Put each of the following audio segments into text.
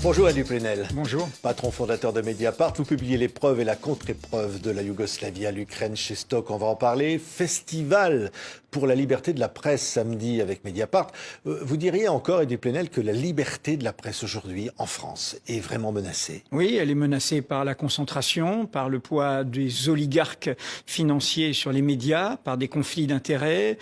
Bonjour Eddie Plenel. Bonjour. Patron fondateur de Mediapart, vous publiez l'épreuve et la contre-épreuve de la Yougoslavie à l'Ukraine chez Stock. On va en parler. Festival pour la liberté de la presse samedi avec Mediapart. Vous diriez encore, Eddie Plenel, que la liberté de la presse aujourd'hui en France est vraiment menacée? Oui, elle est menacée par la concentration, par le poids des oligarques financiers sur les médias, par des conflits d'intérêts,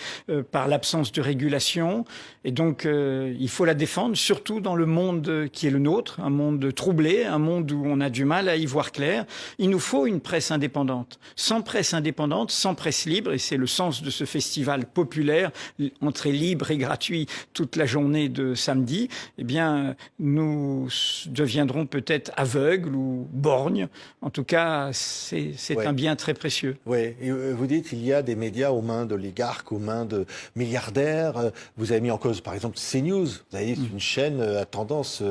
par l'absence de régulation. Et donc, il faut la défendre, surtout dans le monde qui est le nôtre, un monde troublé, un monde où on a du mal à y voir clair. Il nous faut une presse indépendante. Sans presse indépendante, sans presse libre, et c'est le sens de ce festival populaire, entrée libre et gratuit toute la journée de samedi, eh bien, nous deviendrons peut-être aveugles ou borgnes. En tout cas, c'est un bien très précieux. Oui, et vous dites qu'il y a des médias aux mains d'oligarques, aux mains de milliardaires. Vous avez mis en cause, par exemple, CNews. Vous avez dit une chaîne à tendance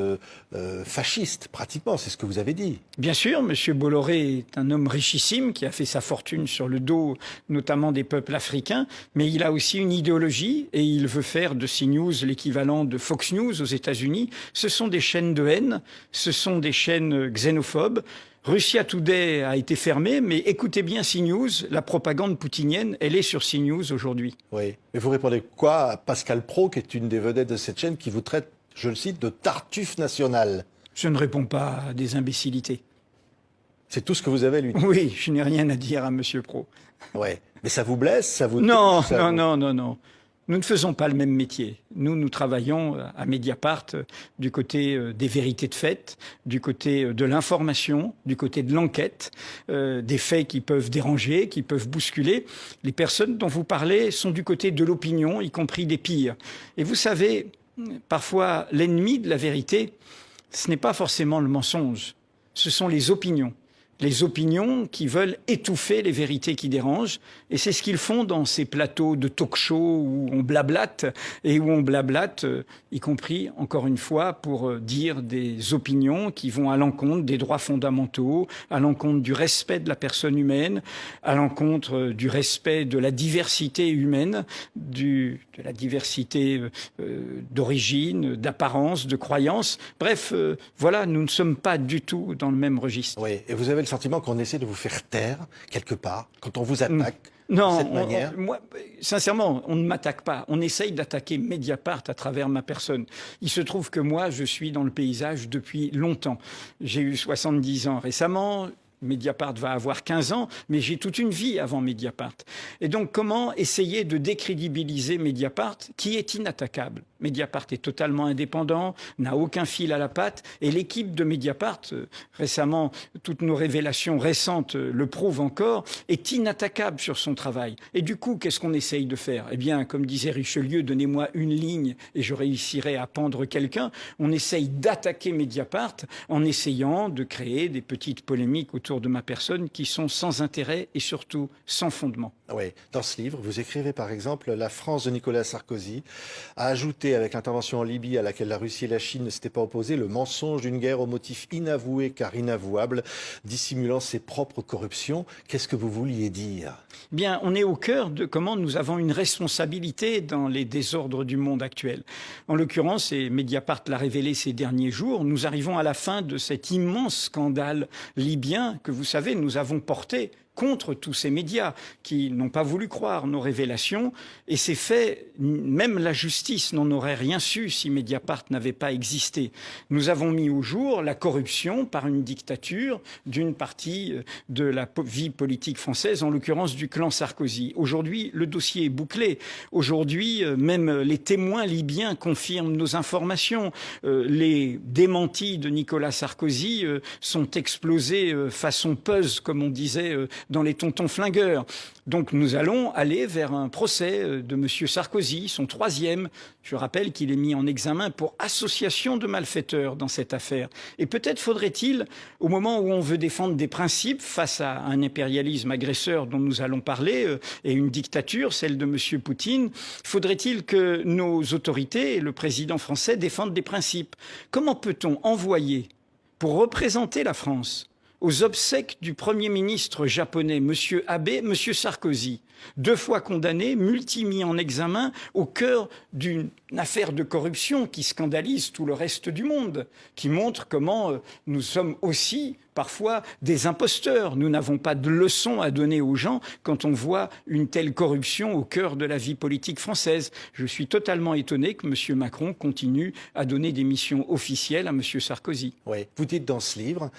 fasciste, pratiquement. C'est ce que vous avez dit. Bien sûr, M. Bolloré est un homme richissime qui a fait sa fortune sur le dos, notamment des peuples africains. Mais il a aussi une idéologie et il veut faire de CNews l'équivalent de Fox News aux États-Unis. Ce sont des chaînes de haine, ce sont des chaînes xénophobes. Russia Today a été fermée, mais écoutez bien CNews, la propagande poutinienne, elle est sur CNews aujourd'hui. Oui, mais vous répondez quoi à Pascal Praud, qui est une des vedettes de cette chaîne, qui vous traite, je le cite, de tartuffe national? Je ne réponds pas à des imbécilités. C'est tout ce que vous avez à lui dire? Oui, je n'ai rien à dire à M. Praud. Oui, mais ça vous blesse, ça vous... Non, non. Nous ne faisons pas le même métier. Nous travaillons à Mediapart du côté des vérités de fait, du côté de l'information, du côté de l'enquête, des faits qui peuvent déranger, qui peuvent bousculer. Les personnes dont vous parlez sont du côté de l'opinion, y compris des pires. Et vous savez, parfois, l'ennemi de la vérité, ce n'est pas forcément le mensonge, ce sont les opinions. Les opinions qui veulent étouffer les vérités qui dérangent. Et c'est ce qu'ils font dans ces plateaux de talk-show où on blablate, et où on blablate, y compris, encore une fois, pour dire des opinions qui vont à l'encontre des droits fondamentaux, à l'encontre du respect de la personne humaine, à l'encontre du respect de la diversité humaine, de la diversité d'origine, d'apparence, de croyance. Bref, voilà, nous ne sommes pas du tout dans le même registre. Oui, et vous avez le sentiment qu'on essaie de vous faire taire, quelque part, quand on vous attaque non, de cette manière? moi, sincèrement, on ne m'attaque pas. On essaye d'attaquer Mediapart à travers ma personne. Il se trouve que moi, je suis dans le paysage depuis longtemps. J'ai eu 70 ans récemment. Mediapart va avoir 15 ans, mais j'ai toute une vie avant Mediapart. Et donc, comment essayer de décrédibiliser Mediapart, qui est inattaquable? Mediapart est totalement indépendant, n'a aucun fil à la patte, et l'équipe de Mediapart, récemment, toutes nos révélations récentes le prouvent encore, est inattaquable sur son travail. Et du coup, qu'est-ce qu'on essaye de faire? Eh bien, comme disait Richelieu, donnez-moi une ligne et je réussirai à pendre quelqu'un. On essaye d'attaquer Mediapart en essayant de créer des petites polémiques autour de ma personne qui sont sans intérêt et surtout sans fondement. Oui, dans ce livre, vous écrivez par exemple « La France de Nicolas Sarkozy a ajouté avec l'intervention en Libye à laquelle la Russie et la Chine ne s'étaient pas opposées le mensonge d'une guerre au motif inavoué car inavouable, dissimulant ses propres corruptions ». Qu'est-ce que vous vouliez dire? Bien, on est au cœur de comment nous avons une responsabilité dans les désordres du monde actuel. En l'occurrence, et Mediapart l'a révélé ces derniers jours, nous arrivons à la fin de cet immense scandale libyen que, vous savez, nous avons porté contre tous ces médias qui n'ont pas voulu croire nos révélations. Et ces faits, même la justice n'en aurait rien su si Mediapart n'avait pas existé. Nous avons mis au jour la corruption par une dictature d'une partie de la vie politique française, en l'occurrence du clan Sarkozy. Aujourd'hui, le dossier est bouclé. Aujourd'hui, même les témoins libyens confirment nos informations. Les démentis de Nicolas Sarkozy sont explosés façon puzzle, comme on disait dans les tontons flingueurs. Donc nous allons aller vers un procès de M. Sarkozy, son troisième. Je rappelle qu'il est mis en examen pour association de malfaiteurs dans cette affaire. Et peut-être faudrait-il, au moment où on veut défendre des principes face à un impérialisme agresseur dont nous allons parler, et une dictature, celle de M. Poutine, faudrait-il que nos autorités et le président français défendent des principes? Comment peut-on envoyer, pour représenter la France, aux obsèques du Premier ministre japonais, M. Abe, M. Sarkozy, 2 fois condamné, multi-mis en examen, au cœur d'une affaire de corruption qui scandalise tout le reste du monde, qui montre comment nous sommes aussi parfois des imposteurs. Nous n'avons pas de leçons à donner aux gens quand on voit une telle corruption au cœur de la vie politique française. Je suis totalement étonné que M. Macron continue à donner des missions officielles à M. Sarkozy. Oui. Vous dites dans ce livre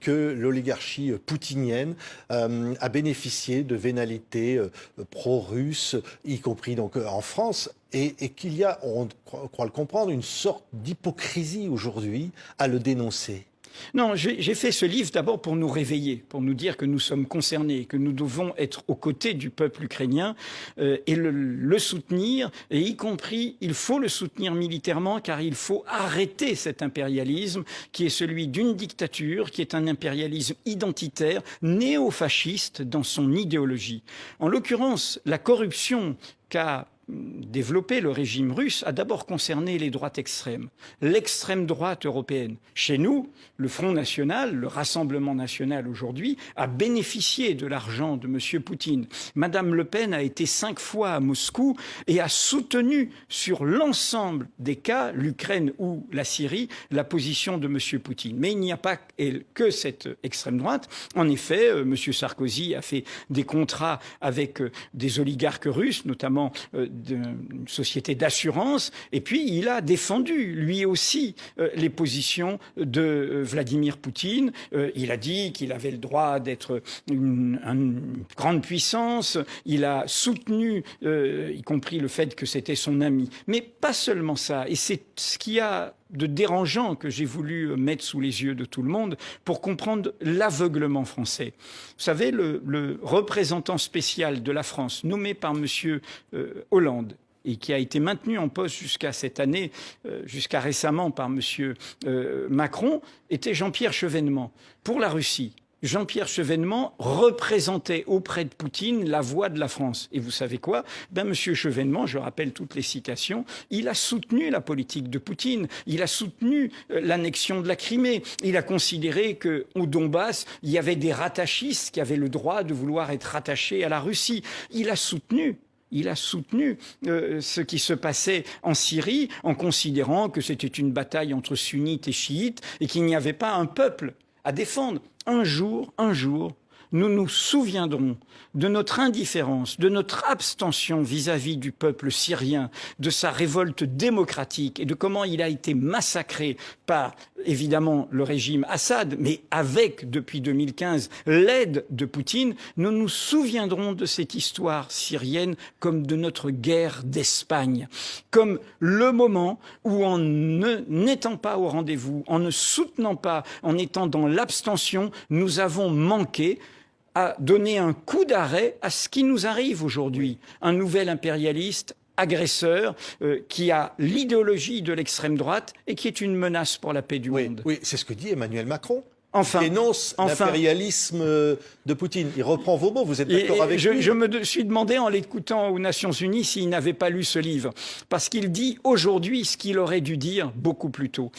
que l'oligarchie poutinienne a bénéficié de vénalités pro-russes, y compris donc en France, et qu'il y a, on croit le comprendre, une sorte d'hypocrisie aujourd'hui à le dénoncer. Non, j'ai fait ce livre d'abord pour nous réveiller, pour nous dire que nous sommes concernés, que nous devons être aux côtés du peuple ukrainien et le soutenir, et y compris, il faut le soutenir militairement, car il faut arrêter cet impérialisme qui est celui d'une dictature, qui est un impérialisme identitaire, néo-fasciste dans son idéologie. En l'occurrence, la corruption qu'a développé le régime russe a d'abord concerné les droites extrêmes, l'extrême droite européenne. Chez nous, le Front National, le Rassemblement National aujourd'hui, a bénéficié de l'argent de M. Poutine. Madame Le Pen a été 5 fois à Moscou et a soutenu sur l'ensemble des cas, l'Ukraine ou la Syrie, la position de M. Poutine. Mais il n'y a pas que cette extrême droite. En effet, M. Sarkozy a fait des contrats avec des oligarques russes, notamment d'une société d'assurance, et puis il a défendu lui aussi les positions de Vladimir Poutine. Il a dit qu'il avait le droit d'être une grande puissance, il a soutenu y compris le fait que c'était son ami. Mais pas seulement ça, et c'est ce qui a de dérangeant que j'ai voulu mettre sous les yeux de tout le monde pour comprendre l'aveuglement français. Vous savez, le représentant spécial de la France, nommé par M. Hollande, et qui a été maintenu en poste jusqu'à cette année, jusqu'à récemment par M. Macron, était Jean-Pierre Chevènement pour la Russie. Jean-Pierre Chevènement représentait auprès de Poutine la voix de la France. Et vous savez quoi ? Monsieur Chevènement, je rappelle toutes les citations, il a soutenu la politique de Poutine, il a soutenu l'annexion de la Crimée, il a considéré qu'au Donbass, il y avait des rattachistes qui avaient le droit de vouloir être rattachés à la Russie. Il a soutenu ce qui se passait en Syrie en considérant que c'était une bataille entre sunnites et chiites et qu'il n'y avait pas un peuple à défendre. Un jour, nous nous souviendrons de notre indifférence, de notre abstention vis-à-vis du peuple syrien, de sa révolte démocratique et de comment il a été massacré par, évidemment, le régime Assad, mais avec, depuis 2015, l'aide de Poutine. Nous nous souviendrons de cette histoire syrienne comme de notre guerre d'Espagne, comme le moment où, en n'étant pas au rendez-vous, en ne soutenant pas, en étant dans l'abstention, nous avons manqué à donner un coup d'arrêt à ce qui nous arrive aujourd'hui. Un nouvel impérialiste agresseur qui a l'idéologie de l'extrême droite et qui est une menace pour la paix du monde. Oui, c'est ce que dit Emmanuel Macron. Enfin, il dénonce l'impérialisme de Poutine. Il reprend vos mots, vous êtes d'accord avec lui ? Je me suis demandé en l'écoutant aux Nations Unies s'il n'avait pas lu ce livre. Parce qu'il dit aujourd'hui ce qu'il aurait dû dire beaucoup plus tôt.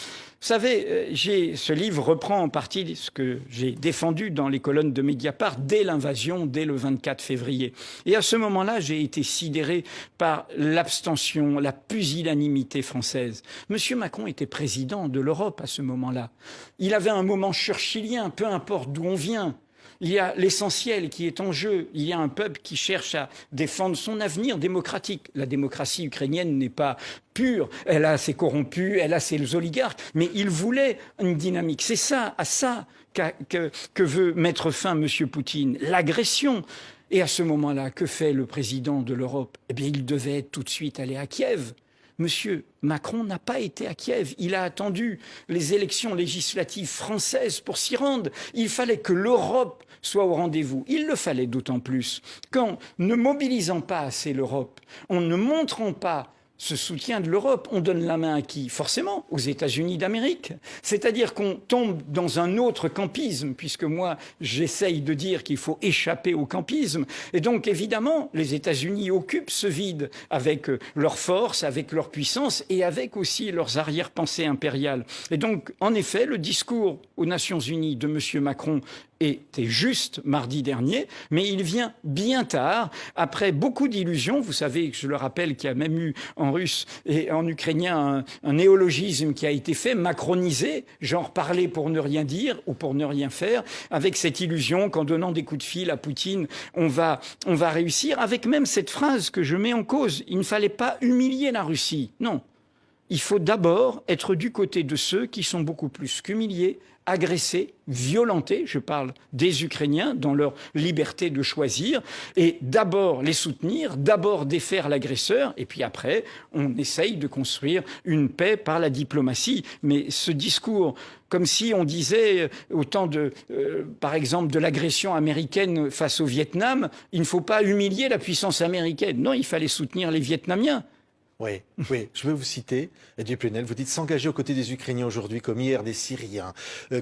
Vous savez, ce livre reprend en partie ce que j'ai défendu dans les colonnes de Mediapart dès l'invasion, dès le 24 février. Et à ce moment-là, j'ai été sidéré par l'abstention, la pusillanimité française. Monsieur Macron était président de l'Europe à ce moment-là. Il avait un moment churchillien, peu importe d'où on vient. Il y a l'essentiel qui est en jeu. Il y a un peuple qui cherche à défendre son avenir démocratique. La démocratie ukrainienne n'est pas pure. Elle a ses corrompus, elle a ses oligarques. Mais il voulait une dynamique. C'est ça, à ça que veut mettre fin M. Poutine. L'agression. Et à ce moment-là, que fait le président de l'Europe ? Eh bien, il devait tout de suite aller à Kiev. Monsieur Macron n'a pas été à Kiev. Il a attendu les élections législatives françaises pour s'y rendre. Il fallait que l'Europe soit au rendez-vous. Il le fallait d'autant plus qu'en ne mobilisant pas assez l'Europe, en ne montrant pas ce soutien de l'Europe. On donne la main à qui? Forcément, aux États-Unis d'Amérique. C'est-à-dire qu'on tombe dans un autre campisme, puisque moi, j'essaye de dire qu'il faut échapper au campisme. Et donc, évidemment, les États-Unis occupent ce vide avec leur force, avec leur puissance et avec aussi leurs arrière-pensées impériales. Et donc, en effet, le discours aux Nations Unies de M. Macron était juste mardi dernier, mais il vient bien tard, après beaucoup d'illusions. Vous savez, je le rappelle, qu'il y a même eu en russe et en ukrainien un néologisme qui a été fait, macronisé, genre parler pour ne rien dire ou pour ne rien faire, avec cette illusion qu'en donnant des coups de fil à Poutine, on va réussir, avec même cette phrase que je mets en cause, il ne fallait pas humilier la Russie. Non, il faut d'abord être du côté de ceux qui sont beaucoup plus qu'humiliés, agressés, violentés, je parle des Ukrainiens, dans leur liberté de choisir, et d'abord les soutenir, d'abord défaire l'agresseur, et puis après, on essaye de construire une paix par la diplomatie. Mais ce discours, comme si on disait, au temps par exemple, de l'agression américaine face au Vietnam, il ne faut pas humilier la puissance américaine. Non, il fallait soutenir les Vietnamiens. Oui, je vais vous citer, Edwy Plenel, vous dites s'engager aux côtés des Ukrainiens aujourd'hui, comme hier des Syriens,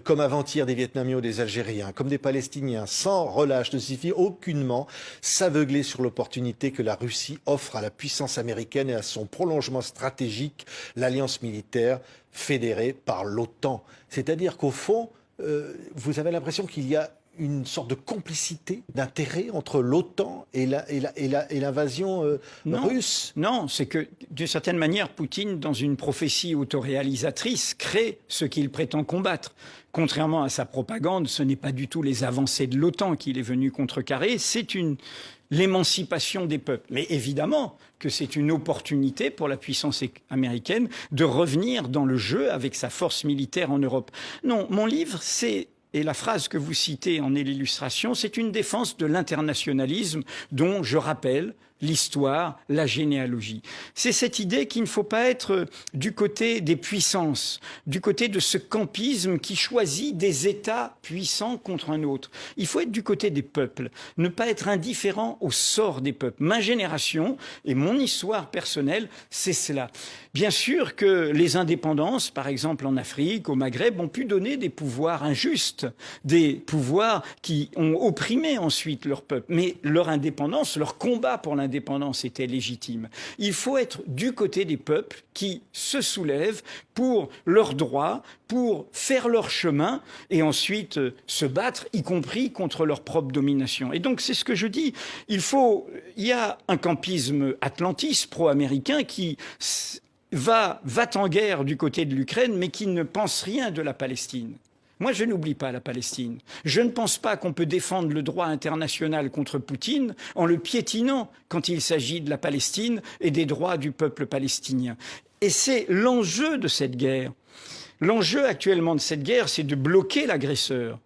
comme avant-hier des Vietnamiens ou des Algériens, comme des Palestiniens, sans relâche, ne suffit aucunement s'aveugler sur l'opportunité que la Russie offre à la puissance américaine et à son prolongement stratégique, l'alliance militaire fédérée par l'OTAN. C'est-à-dire qu'au fond, vous avez l'impression qu'il y a une sorte de complicité d'intérêt entre l'OTAN et l'invasion russe? Non, c'est que d'une certaine manière, Poutine, dans une prophétie autoréalisatrice, crée ce qu'il prétend combattre. Contrairement à sa propagande, ce n'est pas du tout les avancées de l'OTAN qu'il est venu contrecarrer, c'est l'émancipation des peuples. Mais évidemment que c'est une opportunité pour la puissance américaine de revenir dans le jeu avec sa force militaire en Europe. Non, mon livre, et la phrase que vous citez en est l'illustration, c'est une défense de l'internationalisme dont je rappelle l'histoire, la généalogie. C'est cette idée qu'il ne faut pas être du côté des puissances, du côté de ce campisme qui choisit des États puissants contre un autre. Il faut être du côté des peuples, ne pas être indifférent au sort des peuples. Ma génération et mon histoire personnelle, c'est cela. Bien sûr que les indépendances, par exemple en Afrique, au Maghreb, ont pu donner des pouvoirs injustes, des pouvoirs qui ont opprimé ensuite leur peuple. Mais leur indépendance, leur combat pour l'indépendance était légitime. Il faut être du côté des peuples qui se soulèvent pour leurs droits, pour faire leur chemin et ensuite se battre, y compris contre leur propre domination. Et donc c'est ce que je dis. Il y a un campisme atlantiste pro-américain qui va en guerre du côté de l'Ukraine, mais qui ne pense rien de la Palestine. Moi, je n'oublie pas la Palestine. Je ne pense pas qu'on peut défendre le droit international contre Poutine en le piétinant quand il s'agit de la Palestine et des droits du peuple palestinien. Et c'est l'enjeu de cette guerre. L'enjeu actuellement de cette guerre, c'est de bloquer l'agresseur,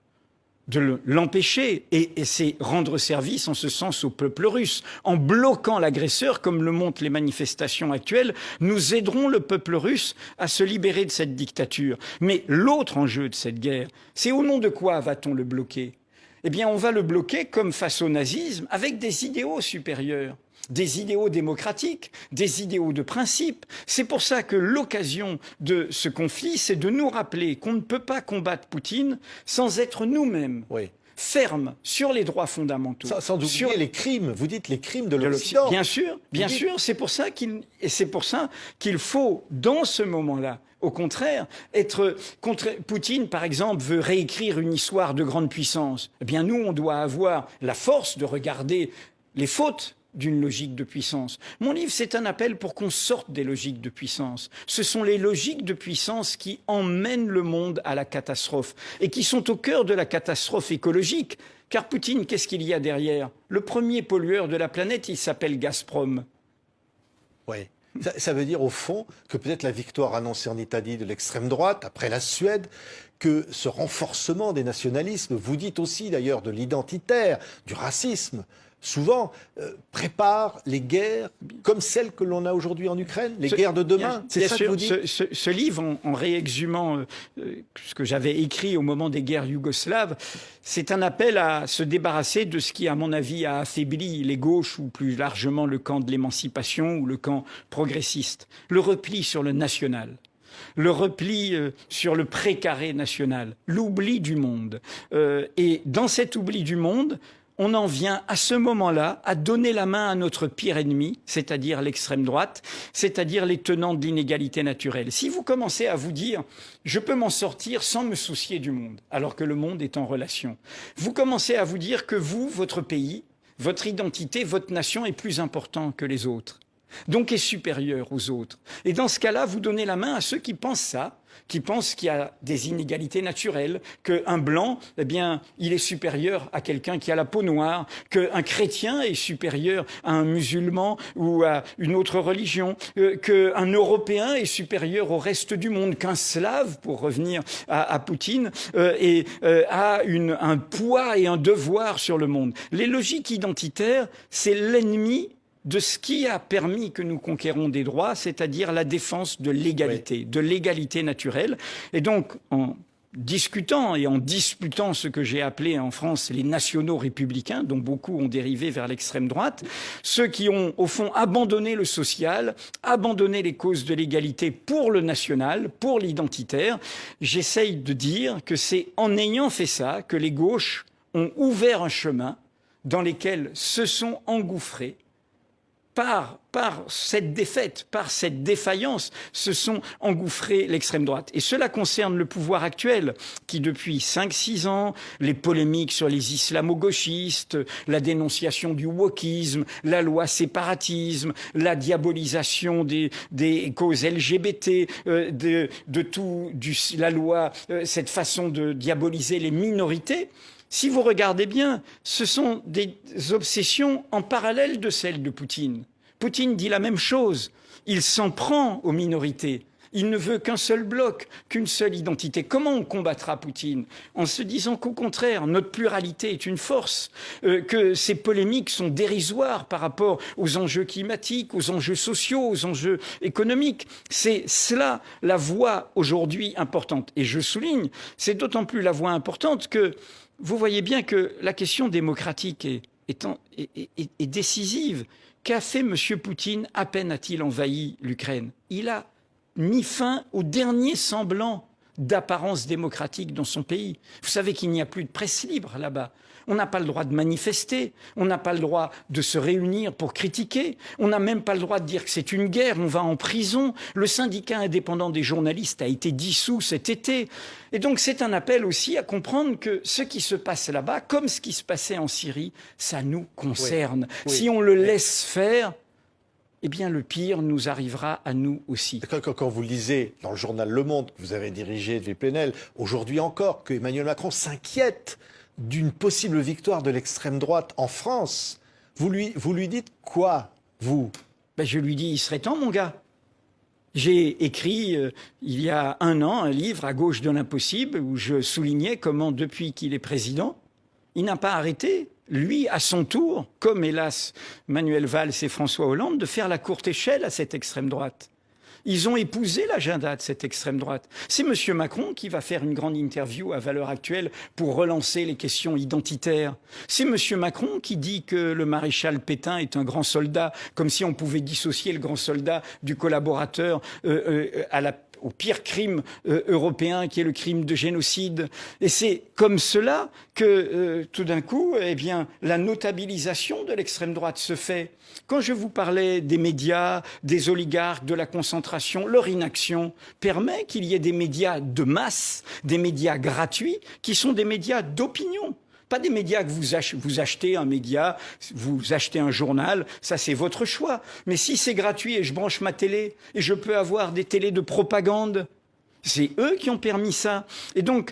de l'empêcher, et c'est rendre service en ce sens au peuple russe. En bloquant l'agresseur, comme le montrent les manifestations actuelles, nous aiderons le peuple russe à se libérer de cette dictature. Mais l'autre enjeu de cette guerre, c'est au nom de quoi va-t-on le bloquer? Eh bien, on va le bloquer comme face au nazisme, avec des idéaux supérieurs. Des idéaux démocratiques, des idéaux de principe. C'est pour ça que l'occasion de ce conflit, c'est de nous rappeler qu'on ne peut pas combattre Poutine sans être nous-mêmes fermes sur les droits fondamentaux. Sans oublier les crimes, vous dites les crimes de l'Occident. Bien sûr, c'est pour ça qu'il faut, dans ce moment-là, au contraire, être contre Poutine, par exemple, veut réécrire une histoire de grande puissance. Eh bien, nous, on doit avoir la force de regarder les fautes d'une logique de puissance. Mon livre, c'est un appel pour qu'on sorte des logiques de puissance. Ce sont les logiques de puissance qui emmènent le monde à la catastrophe et qui sont au cœur de la catastrophe écologique. Car Poutine, qu'est-ce qu'il y a derrière? Le premier pollueur de la planète, il s'appelle Gazprom. Oui. Ça veut dire, au fond, que peut-être la victoire annoncée en Italie de l'extrême droite, après la Suède, que ce renforcement des nationalismes, vous dites aussi d'ailleurs de l'identitaire, du racisme, souvent, prépare les guerres comme celles que l'on a aujourd'hui en Ukraine, les guerres de demain. C'est ça que vous dites ? Ce livre, en réexhumant ce que j'avais écrit au moment des guerres yougoslaves, c'est un appel à se débarrasser de ce qui, à mon avis, a affaibli les gauches, ou plus largement le camp de l'émancipation ou le camp progressiste. Le repli sur le national. Le repli sur le précaré national, l'oubli du monde. Et dans cet oubli du monde, on en vient à ce moment-là à donner la main à notre pire ennemi, c'est-à-dire l'extrême droite, c'est-à-dire les tenants de l'inégalité naturelle. Si vous commencez à vous dire « je peux m'en sortir sans me soucier du monde », alors que le monde est en relation, vous commencez à vous dire que vous, votre pays, votre identité, votre nation est plus important que les autres, donc est supérieur aux autres. Et dans ce cas-là, vous donnez la main à ceux qui pensent ça, qui pensent qu'il y a des inégalités naturelles, qu'un blanc, eh bien, il est supérieur à quelqu'un qui a la peau noire, qu'un chrétien est supérieur à un musulman ou à une autre religion, qu'un Européen est supérieur au reste du monde, qu'un Slave, pour revenir à Poutine, a un poids et un devoir sur le monde. Les logiques identitaires, c'est l'ennemi de ce qui a permis que nous conquérons des droits, c'est-à-dire la défense de l'égalité, de l'égalité naturelle. Et donc, en discutant et en disputant ce que j'ai appelé en France les nationaux républicains, dont beaucoup ont dérivé vers l'extrême droite, ceux qui ont, au fond, abandonné le social, abandonné les causes de l'égalité pour le national, pour l'identitaire, j'essaye de dire que c'est en ayant fait ça que les gauches ont ouvert un chemin dans lequel se sont engouffrés par cette défaite, par cette défaillance, se sont engouffrés l'extrême droite. Et cela concerne le pouvoir actuel, qui depuis 5-6 ans, les polémiques sur les islamo-gauchistes, la dénonciation du wokisme, la loi séparatisme, la diabolisation des causes LGBT, la loi, cette façon de diaboliser les minorités. Si vous regardez bien, ce sont des obsessions en parallèle de celles de Poutine. Poutine dit la même chose. Il s'en prend aux minorités. Il ne veut qu'un seul bloc, qu'une seule identité. Comment on combattra Poutine ? En se disant qu'au contraire, notre pluralité est une force, que ces polémiques sont dérisoires par rapport aux enjeux climatiques, aux enjeux sociaux, aux enjeux économiques. C'est cela la voie aujourd'hui importante. Et je souligne, c'est d'autant plus la voie importante que vous voyez bien que la question démocratique est décisive. Qu'a fait M. Poutine à peine a-t-il envahi l'Ukraine ? Il a mis fin au dernier semblant d'apparence démocratique dans son pays. Vous savez qu'il n'y a plus de presse libre là-bas. On n'a pas le droit de manifester, on n'a pas le droit de se réunir pour critiquer, on n'a même pas le droit de dire que c'est une guerre, on va en prison. Le syndicat indépendant des journalistes a été dissous cet été. Et donc c'est un appel aussi à comprendre que ce qui se passe là-bas, comme ce qui se passait en Syrie, ça nous concerne. Oui. Si on le laisse faire, eh bien le pire nous arrivera à nous aussi. Quand vous lisez dans le journal Le Monde, que vous avez dirigé depuis Plenel, aujourd'hui encore, que Emmanuel Macron s'inquiète d'une possible victoire de l'extrême droite en France, vous lui dites quoi, vous ? Je lui dis, il serait temps, mon gars. J'ai écrit, il y a 1 an, un livre, À gauche de l'impossible, où je soulignais comment, depuis qu'il est président, il n'a pas arrêté, lui, à son tour, comme hélas Manuel Valls et François Hollande, de faire la courte échelle à cette extrême droite. Ils ont épousé l'agenda de cette extrême droite. C'est M. Macron qui va faire une grande interview à Valeurs Actuelles pour relancer les questions identitaires. C'est M. Macron qui dit que le maréchal Pétain est un grand soldat, comme si on pouvait dissocier le grand soldat du collaborateur au pire crime européen qui est le crime de génocide. Et c'est comme cela que tout d'un coup, eh bien, la notabilisation de l'extrême droite se fait. Quand je vous parlais des médias, des oligarques, de la concentration, leur inaction permet qu'il y ait des médias de masse, des médias gratuits, qui sont des médias d'opinion. Pas des médias que vous achetez un média, vous achetez un journal, ça c'est votre choix. Mais si c'est gratuit et je branche ma télé et je peux avoir des télés de propagande, c'est eux qui ont permis ça. Et donc,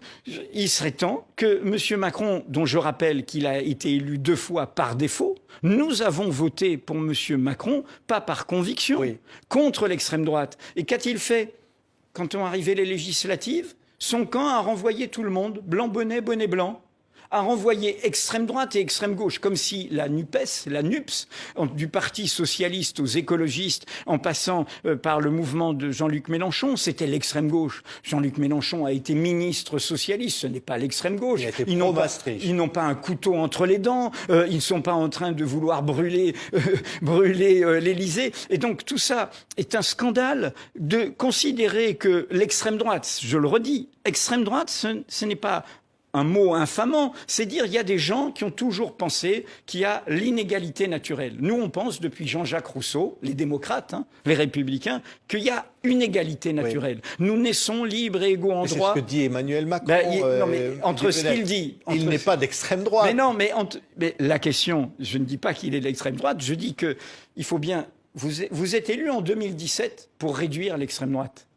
il serait temps que M. Macron, dont je rappelle qu'il a été élu 2 fois par défaut, nous avons voté pour M. Macron, pas par conviction, oui, contre l'extrême droite. Et qu'a-t-il fait ? Quand ont arrivé les législatives, son camp a renvoyé tout le monde, blanc bonnet, bonnet blanc, à renvoyer extrême droite et extrême gauche, comme si la NUPS, du Parti socialiste aux écologistes, en passant par le mouvement de Jean-Luc Mélenchon, c'était l'extrême gauche. Jean-Luc Mélenchon a été ministre socialiste, ce n'est pas l'extrême gauche. Ils n'ont pas un couteau entre les dents, ils ne sont pas en train de vouloir brûler l'Élysée. Et donc tout ça est un scandale de considérer que l'extrême droite, je le redis, extrême droite, ce n'est pas un mot infamant, c'est dire il y a des gens qui ont toujours pensé qu'il y a l'inégalité naturelle. Nous, on pense depuis Jean-Jacques Rousseau, les démocrates, les républicains, qu'il y a une égalité naturelle. Oui. Nous naissons libres et égaux en droit. C'est ce que dit Emmanuel Macron. Non, mais entre ce qu'il dit... Il n'est pas d'extrême droite. Mais non, mais la question, je ne dis pas qu'il est d'extrême droite, je dis qu'il faut bien... Vous êtes élu en 2017 pour réduire l'extrême droite.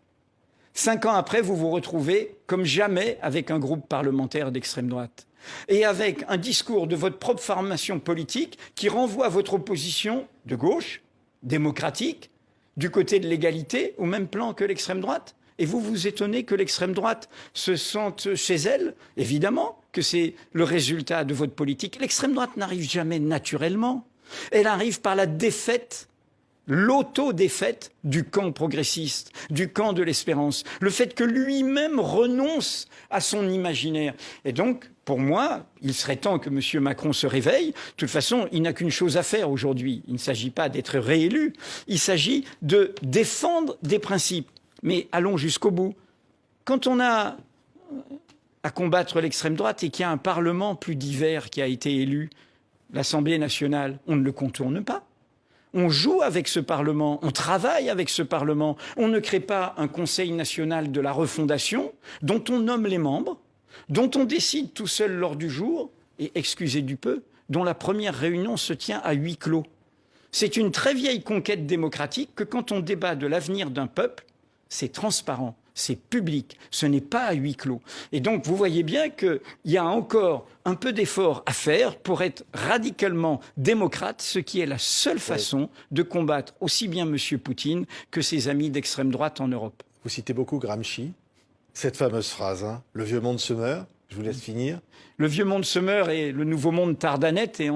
5 ans après, vous vous retrouvez comme jamais avec un groupe parlementaire d'extrême droite. Et avec un discours de votre propre formation politique qui renvoie votre opposition de gauche, démocratique, du côté de l'égalité, au même plan que l'extrême droite. Et vous vous étonnez que l'extrême droite se sente chez elle. Évidemment que c'est le résultat de votre politique. L'extrême droite n'arrive jamais naturellement. Elle arrive par la défaite, l'auto-défaite du camp progressiste, du camp de l'espérance, le fait que lui-même renonce à son imaginaire. Et donc, pour moi, il serait temps que M. Macron se réveille. De toute façon, il n'a qu'une chose à faire aujourd'hui. Il ne s'agit pas d'être réélu, il s'agit de défendre des principes. Mais allons jusqu'au bout. Quand on a à combattre l'extrême droite et qu'il y a un Parlement plus divers qui a été élu, l'Assemblée nationale, on ne le contourne pas. On joue avec ce Parlement, on travaille avec ce Parlement. On ne crée pas un Conseil national de la refondation dont on nomme les membres, dont on décide tout seul lors du jour, et excusez du peu, dont la première réunion se tient à huis clos. C'est une très vieille conquête démocratique que quand on débat de l'avenir d'un peuple, c'est transparent, c'est public, ce n'est pas à huis clos. Et donc vous voyez bien qu'il y a encore un peu d'effort à faire pour être radicalement démocrate, ce qui est la seule façon de combattre aussi bien M. Poutine que ses amis d'extrême droite en Europe. Vous citez beaucoup Gramsci, cette fameuse phrase, le vieux monde se meurt, je vous laisse finir. Le vieux monde se meurt et le nouveau monde tarde à naître, et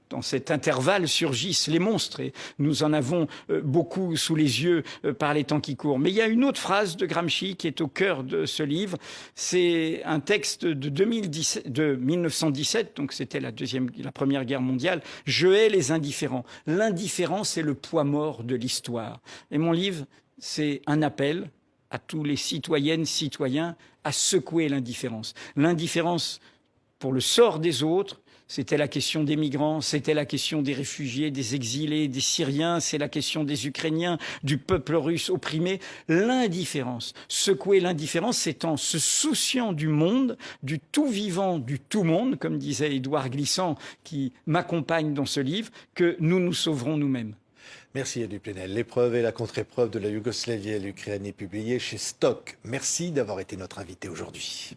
dans cet intervalle surgissent les monstres, et nous en avons beaucoup sous les yeux par les temps qui courent. Mais il y a une autre phrase de Gramsci qui est au cœur de ce livre. C'est un texte de 1917, donc c'était la Première Guerre mondiale. « Je hais les indifférents. L'indifférence est le poids mort de l'histoire. » Et mon livre, c'est un appel à tous les citoyennes, citoyens, à secouer l'indifférence. L'indifférence pour le sort des autres. C'était la question des migrants, c'était la question des réfugiés, des exilés, des Syriens, c'est la question des Ukrainiens, du peuple russe opprimé. L'indifférence, secouer l'indifférence, c'est en se souciant du monde, du tout vivant, du tout monde, comme disait Édouard Glissant, qui m'accompagne dans ce livre, que nous nous sauverons nous-mêmes. Merci Elie Plenel. L'épreuve et la contre-épreuve de la Yougoslavie et l'Ukraine est publiée chez Stock. Merci d'avoir été notre invité aujourd'hui.